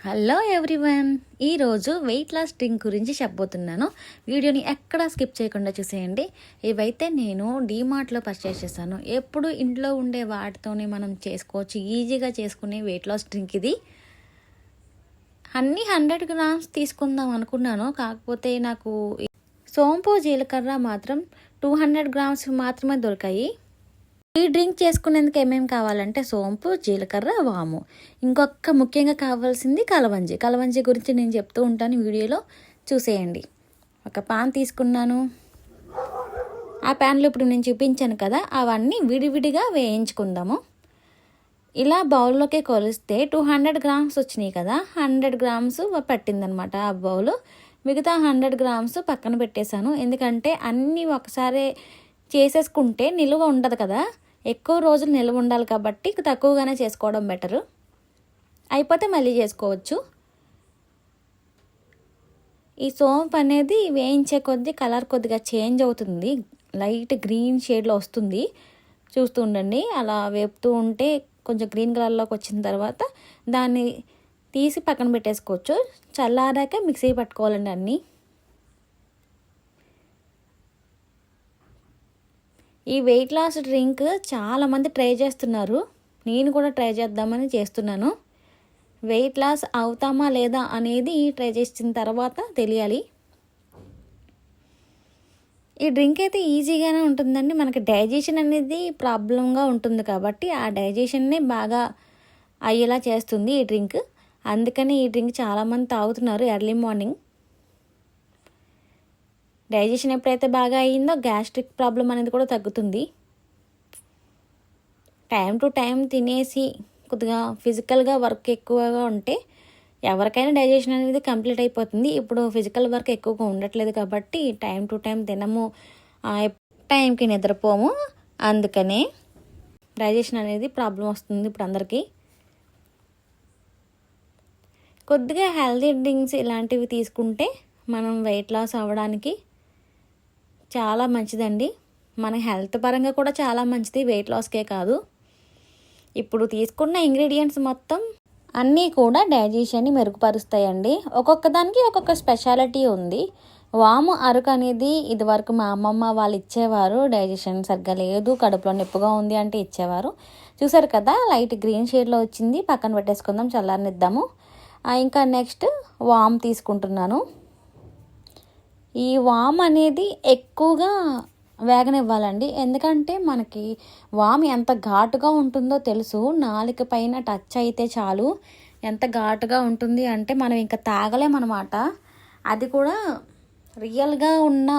Hello everyone, ఈరోజు weight loss drink గురించి చెప్పబోతున్నాను. వీడియోని ఎక్కడా స్కిప్ చేయకుండా చూసేయండి. ఇవైతే నేను డీమార్ట్లో పర్చేస్ చేశాను. ఎప్పుడు ఇంట్లో ఉండే వాటితోనే మనం చేసుకోవచ్చు, ఈజీగా చేసుకునే వెయిట్ లాస్ డ్రింక్ ఇది. అన్నీ 100 గ్రామ్స్ తీసుకుందాం అనుకున్నాను, కాకపోతే నాకు సోంపు జీలకర్ర మాత్రం 200 గ్రామ్స్ మాత్రమే దొరికాయి. ఈ డ్రింక్ చేసుకునేందుకు ఏమేమి కావాలంటే సోంపు, జీలకర్ర, వాము, ఇంకొక ముఖ్యంగా కావాల్సింది కలవంజి గురించి నేను చెప్తూ ఉంటాను, వీడియోలో చూసేయండి. ఒక పాన్ తీసుకున్నాను. ఆ ప్యాన్లో ఇప్పుడు నేను చూపించాను కదా, అవన్నీ విడివిడిగా వేయించుకుందాము. ఇలా బౌల్లోకి కొలిస్తే 200 గ్రామ్స్ వచ్చినాయి కదా, 100 గ్రామ్స్ పట్టిందనమాట ఆ బౌల్. మిగతా 100 గ్రామ్స్ పక్కన పెట్టేశాను. ఎందుకంటే అన్నీ ఒకసారి చేసేసుకుంటే నిలువ ఉండదు కదా, ఎక్కువ రోజులు నిల్వ ఉండాలి కాబట్టి తక్కువగానే చేసుకోవడం బెటరు. అయిపోతే మళ్ళీ చేసుకోవచ్చు. ఈ సోంపు అనేది వేయించే కొద్దీ కలర్ కొద్దిగా చేంజ్ అవుతుంది, లైట్ గ్రీన్ షేడ్లో వస్తుంది. చూస్తూ ఉండండి. అలా వేపుతూ ఉంటే కొంచెం గ్రీన్ కలర్లోకి వచ్చిన తర్వాత దాన్ని తీసి పక్కన పెట్టేసుకోవచ్చు. చల్లారాక మిక్సీ పట్టుకోవాలండి అన్నీ. ఈ వెయిట్ లాస్ డ్రింక్ చాలామంది ట్రై చేస్తున్నారు, నేను కూడా ట్రై చేద్దామని చేస్తున్నాను. వెయిట్ లాస్ అవుతామా లేదా అనేది ట్రై చేసిన తర్వాత తెలియాలి. ఈ డ్రింక్ అయితే ఈజీగానే ఉంటుందండి. మనకి డైజెషన్ అనేది ప్రాబ్లంగా ఉంటుంది కాబట్టి ఆ డైజెషన్నే బాగా అయ్యేలా చేస్తుంది ఈ డ్రింక్. అందుకని ఈ డ్రింక్ చాలామంది తాగుతున్నారు ఎర్లీ మార్నింగ్. డైజెషన్ ఎప్పుడైతే బాగా అయ్యిందో గ్యాస్ట్రిక్ ప్రాబ్లం అనేది కూడా తగ్గుతుంది. టైం టు టైం తినేసి కొద్దిగా ఫిజికల్గా వర్క్ ఎక్కువగా ఉంటే ఎవరికైనా డైజెషన్ అనేది కంప్లీట్ అయిపోతుంది. ఇప్పుడు ఫిజికల్ వర్క్ ఎక్కువగా ఉండట్లేదు కాబట్టి టైం టు టైం తినము, టైంకి నిద్రపోము, అందుకనే డైజెషన్ అనేది ప్రాబ్లం వస్తుంది ఇప్పుడు అందరికీ. కొద్దిగా హెల్తీ డ్రింక్స్ ఇలాంటివి తీసుకుంటే మనం వెయిట్ లాస్ అవ్వడానికి చాలా మంచిదండి. మన హెల్త్ పరంగా కూడా చాలా మంచిది, వెయిట్ లాస్కే కాదు. ఇప్పుడు తీసుకున్న ఇంగ్రీడియంట్స్ మొత్తం అన్నీ కూడా డైజెషన్ని మెరుగుపరుస్తాయండి. ఒక్కొక్క దానికి ఒక్కొక్క స్పెషాలిటీ ఉంది. వాము అరకు అనేది ఇదివరకు మా అమ్మమ్మ వాళ్ళు ఇచ్చేవారు. డైజెషన్ సరిగ్గా లేదు, కడుపులో నొప్పిగా ఉంది అంటే ఇచ్చేవారు. చూసారు కదా, లైట్ గ్రీన్ షేడ్లో వచ్చింది. పక్కన పెట్టేసుకుందాం, చల్లారనిద్దాము. ఇంకా నెక్స్ట్ వామ్ తీసుకుంటున్నాను. ఈ వామ్ అనేది ఎక్కువగా వేగనివ్వాలండి, ఎందుకంటే మనకి వామ్ ఎంత ఘాటుగా ఉంటుందో తెలుసు. నాలుక పైన టచ్ అయితే చాలు ఎంత ఘాటుగా ఉంటుంది అంటే మనం ఇంకా తాగలేమన్నమాట. అది కూడా రియల్గా ఉన్న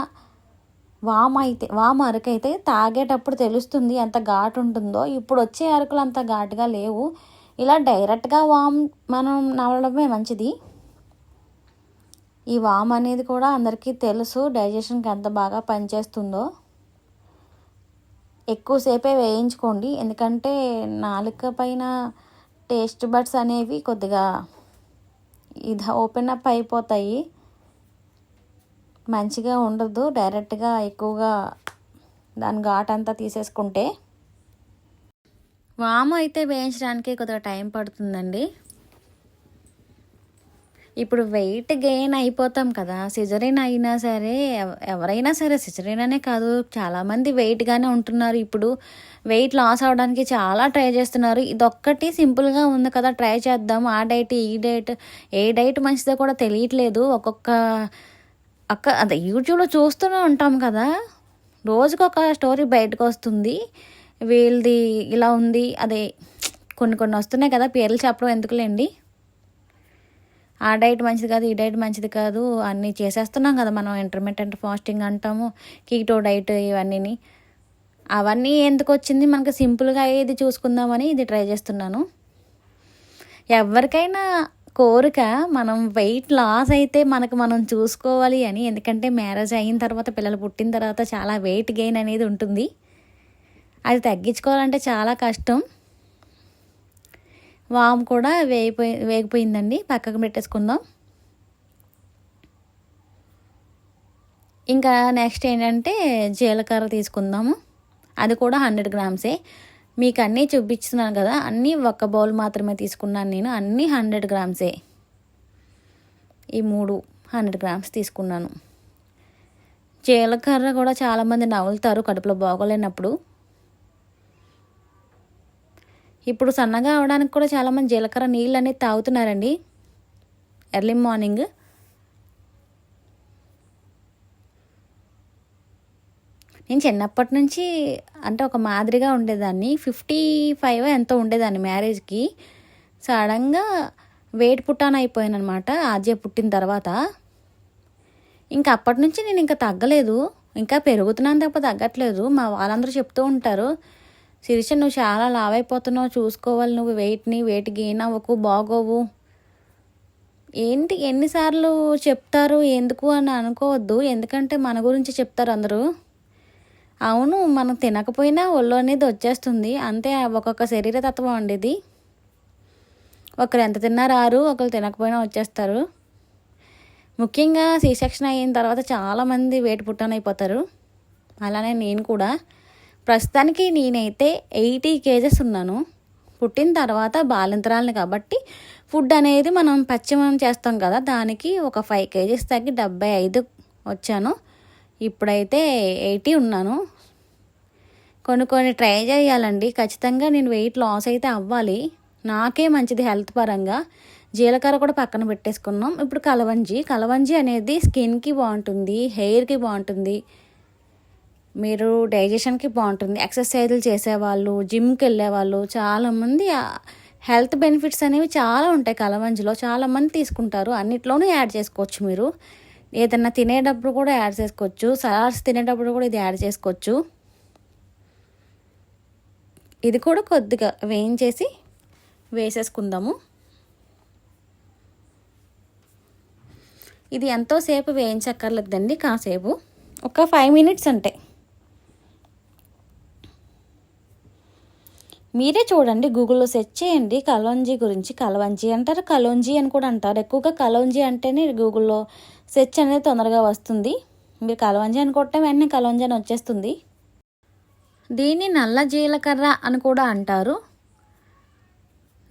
వామ్ అరకు అయితే తాగేటప్పుడు తెలుస్తుంది ఎంత ఘాటు ఉంటుందో. ఇప్పుడు వచ్చే అరకులు అంత ఘాటుగా లేవు. ఇలా డైరెక్ట్గా వామ్ మనం నవలడమే మంచిది. ఈ వామ్ అనేది కూడా అందరికీ తెలుసు డైజెషన్కి ఎంత బాగా పనిచేస్తుందో. ఎక్కువసేపే వేయించుకోండి, ఎందుకంటే నాలుక పైన టేస్ట్ బడ్స్ అనేవి కొద్దిగా ఓపెన్ అప్ అయిపోతాయి, మంచిగా ఉండదు. డైరెక్ట్గా ఎక్కువగా దాని ఘాట్ అంతా తీసేసుకుంటే. వాము అయితే వేయించడానికి కొద్దిగా టైం పడుతుందండి. ఇప్పుడు వెయిట్ గెయిన్ అయిపోతాం కదా, సిజరీన్ అయినా సరే ఎవరైనా సరే, సిజరీన్ అనే కాదు చాలామంది వెయిట్గానే ఉంటున్నారు. ఇప్పుడు వెయిట్ లాస్ అవడానికి చాలా ట్రై చేస్తున్నారు. ఇదొక్కటి సింపుల్గా ఉంది కదా, ట్రై చేద్దాం. ఆ డైట్ ఈ డైట్, ఏ డైట్ మంచిదో కూడా తెలియట్లేదు. అదే యూట్యూబ్లో చూస్తూనే ఉంటాం కదా, రోజుకొక స్టోరీ బయటకు వస్తుంది. వీళ్ళది ఇలా ఉంది, అదే కొన్ని వస్తున్నాయి కదా, పేర్లు చెప్పడం ఎందుకులేండి. ఆ డైట్ మంచిది కాదు, ఈ డైట్ మంచిది కాదు, అన్నీ చేసేస్తున్నాం కదా మనం. ఇంటర్మిటెంట్ ఫాస్టింగ్ అంటాము, కీటో డైట్, అవన్నీ ఎందుకు వచ్చింది, మనకు సింపుల్గా ఇది చూసుకుందామని ఇది ట్రై చేస్తున్నాను. ఎవరికైనా కోరిక మనం వెయిట్ లాస్ అయితే మనం చూసుకోవాలి అని. ఎందుకంటే మ్యారేజ్ అయిన తర్వాత, పిల్లలు పుట్టిన తర్వాత చాలా వెయిట్ గెయిన్ అనేది ఉంటుంది. అది తగ్గించుకోవాలంటే చాలా కష్టం. వామ్ కూడా వేగిపోయిందండి, పక్కకు పెట్టేసుకుందాం. ఇంకా నెక్స్ట్ ఏంటంటే జీలకర్ర తీసుకుందాము. అది కూడా 100 గ్రామ్సే. మీకు అన్నీ చూపిస్తున్నాను కదా, అన్నీ ఒక బౌల్ మాత్రమే తీసుకున్నాను నేను, అన్నీ 100 గ్రామ్సే. ఈ 100 గ్రామ్స్ తీసుకున్నాను. జీలకర్ర కూడా చాలామంది నవ్వులుతారు కడుపులో బాగోలేనప్పుడు. ఇప్పుడు సన్నగా అవడానికి కూడా చాలామంది జీలకర్ర నీళ్ళు అనేది తాగుతున్నారండి ఎర్లీ మార్నింగ్. నేను చిన్నప్పటి నుంచి అంటే ఒక మాదిరిగా ఉండేదాన్ని. 55 ఎంతో ఉండేదాన్ని మ్యారేజ్కి. సడన్గా వెయిట్ పుట్టాన్ అయిపోయాను అనమాట ఆద్య పుట్టిన తర్వాత. ఇంకా అప్పటి నుంచి నేను ఇంకా తగ్గలేదు, ఇంకా పెరుగుతున్నాను తప్ప తగ్గట్లేదు. మా వాళ్ళందరూ చెప్తూ ఉంటారు, శిరీష నువ్వు చాలా లావ్ అయిపోతున్నావు, చూసుకోవాలి నువ్వు వెయిట్ గెయిన్ అవ్వకు, బాగోవు. ఏంటి ఎన్నిసార్లు చెప్తారు ఎందుకు అని అనుకోవద్దు, ఎందుకంటే మన గురించి చెప్తారు అందరూ. అవును, మనం తినకపోయినా ఒళ్ళు అనేది వచ్చేస్తుంది, అంతే. ఒక్కొక్క శరీర తత్వం ఉండేది. ఒకరు ఎంత తిన్నా రారు, ఒకరు తినకపోయినా వచ్చేస్తారు. ముఖ్యంగా సి సెక్షన్ అయిన తర్వాత చాలామంది వెయిట్ పుట్టాన్ అయిపోతారు. అలానే నేను కూడా. ప్రస్తుతానికి నేనైతే 80 కేజెస్ ఉన్నాను. పుట్టిన తర్వాత బాలింతరాలని కాబట్టి ఫుడ్ అనేది మనం పచ్చిమనం చేస్తాం కదా, దానికి ఒక 5 కేజెస్ తగ్గి 75 వచ్చాను. ఇప్పుడైతే 80 ఉన్నాను. కొన్ని ట్రై చేయాలండి, ఖచ్చితంగా నేను వెయిట్ లాస్ అయితే అవ్వాలి, నాకే మంచిది హెల్త్ పరంగా. జీలకర్ర కూడా పక్కన పెట్టేసుకున్నాం. ఇప్పుడు కలవంజి అనేది స్కిన్కి బాగుంటుంది, హెయిర్కి బాగుంటుంది, మీరు డైజెషన్కి బాగుంటుంది. ఎక్సర్సైజులు చేసేవాళ్ళు, జిమ్కి వెళ్ళేవాళ్ళు చాలామంది హెల్త్ బెనిఫిట్స్ అనేవి చాలా ఉంటాయి కలవంజిలో. చాలామంది తీసుకుంటారు, అన్నిట్లోనూ యాడ్ చేసుకోవచ్చు. మీరు ఏదన్నా తినేటప్పుడు కూడా యాడ్ చేసుకోవచ్చు, సలాడ్స్ తినేటప్పుడు కూడా ఇది యాడ్ చేసుకోవచ్చు. ఇది కూడా కొద్దిగా వేయించేసి వేసేసుకుందాము. ఇది ఎంతోసేపు వేయించక్కర్లేదండి, కాసేపు ఒక 5 మినిట్స్ అంటే. మీరే చూడండి, గూగుల్లో సెర్చ్ చేయండి కలవంజి గురించి. కలవంజి అంటారు, కలోంజి అని కూడా అంటారు. ఎక్కువగా కలోంజి అంటేనే గూగుల్లో సెర్చ్ అనేది తొందరగా వస్తుంది. మీరు కలవంజి అని కొట్టే వెంటనే కలవంజి అని వచ్చేస్తుంది. దీన్ని నల్ల జీలకర్ర అని కూడా అంటారు.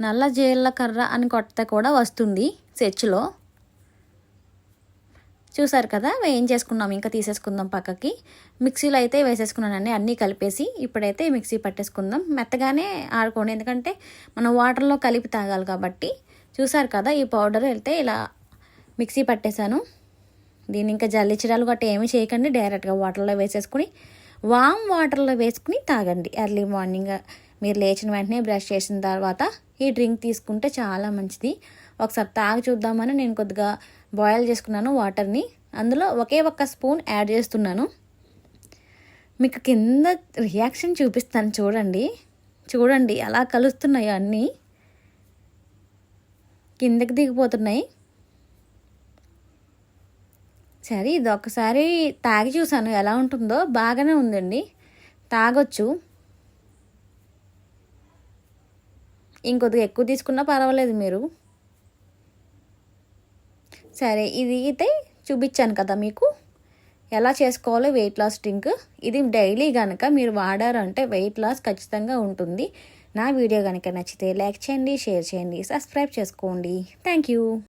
నల్ల జీలకర్ర అని కొడితే కూడా వస్తుంది సెర్చ్లో. చూసారు కదా, వేయించేసుకున్నాం. ఇంకా తీసేసుకుందాం పక్కకి. మిక్సీలో అయితే వేసేసుకున్నానండి అన్నీ కలిపేసి. ఇప్పుడైతే మిక్సీ పట్టేసుకుందాం. మెత్తగానే ఆడుకోండి, ఎందుకంటే మనం వాటర్లో కలిపి తాగాలి కాబట్టి. చూసారు కదా, ఈ పౌడర్ అయితే ఇలా మిక్సీ పట్టేశాను. దీన్ని ఇంకా జల్లించడాలు గట్రా ఏమీ చేయకండి, డైరెక్ట్గా వాటర్లో వేసేసుకుని వామ్ వాటర్లో వేసుకుని తాగండి. ఎర్లీ మార్నింగ్ మీరు లేచిన వెంటనే బ్రష్ చేసిన తర్వాత ఈ డ్రింక్ తీసుకుంటే చాలా మంచిది. ఒకసారి తాగి చూద్దామని నేను కొద్దిగా బాయిల్ చేసుకున్నాను వాటర్ని. అందులో ఒక్క స్పూన్ యాడ్ చేస్తున్నాను. మీకు కింద రియాక్షన్ చూపిస్తాను, చూడండి అలా కలుస్తున్నాయి, అన్నీ కిందకి దిగిపోతున్నాయి. సరే, ఇది ఒకసారి తాగి చూసాను ఎలా ఉంటుందో. బాగానే ఉందండి, తాగొచ్చు. ఇంకొద్దిగా ఎక్కువ తీసుకున్నా పర్వాలేదు మీరు. సరే, ఇది అయితే చూపించాను కదా మీకు ఎలా చేసుకోవాలో వెయిట్ లాస్ డ్రింక్. ఇది డైలీ కనుక మీరు వాడారంటే వెయిట్ లాస్ ఖచ్చితంగా ఉంటుంది. నా వీడియో కనుక నచ్చితే లైక్ చేయండి, షేర్ చేయండి, సబ్స్క్రైబ్ చేసుకోండి. Thank you.